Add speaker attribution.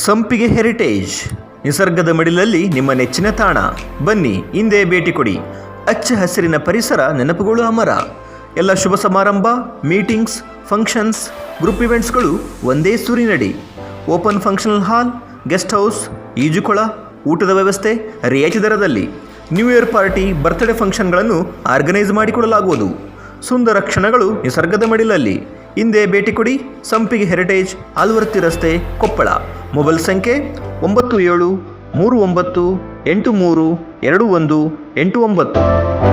Speaker 1: ಸಂಪಿಗೆ ಹೆರಿಟೇಜ್, ನಿಸರ್ಗದ ಮಡಿಲಲ್ಲಿ ನಿಮ್ಮ ನೆಚ್ಚಿನ ತಾಣ. ಬನ್ನಿ, ಹಿಂದೆ ಭೇಟಿ ಕೊಡಿ. ಹಚ್ಚ ಹಸಿರಿನ ಪರಿಸರ, ನೆನಪುಗಳು ಅಮರ. ಎಲ್ಲ ಶುಭ ಸಮಾರಂಭ, ಮೀಟಿಂಗ್ಸ್, ಫಂಕ್ಷನ್ಸ್, ಗ್ರೂಪ್ ಇವೆಂಟ್ಸ್ಗಳು ಒಂದೇ ಸೂರಿನಡಿ. Open functional hall, guest house, ಈಜುಕೊಳ, ಊಟದ ವ್ಯವಸ್ಥೆ ರಿಯಾಯಿತಿ ದರದಲ್ಲಿ. ನ್ಯೂ ಇಯರ್ ಪಾರ್ಟಿ, ಬರ್ತ್ಡೇ ಫಂಕ್ಷನ್ಗಳನ್ನು ಆರ್ಗನೈಸ್ ಮಾಡಿಕೊಡಲಾಗುವುದು. ಸುಂದರ ಕ್ಷಣಗಳು ನಿಸರ್ಗದ ಮಡಿಲಲ್ಲಿ. ಹಿಂದೆ ಭೇಟಿ ಕೊಡಿ. ಸಂಪಿಗೆ ಹೆರಿಟೇಜ್, ಆಲ್ವರ್ತಿ ರಸ್ತೆ, ಕೊಪ್ಪಳ. ಮೊಬೈಲ್ ಸಂಖ್ಯೆ 9739832189.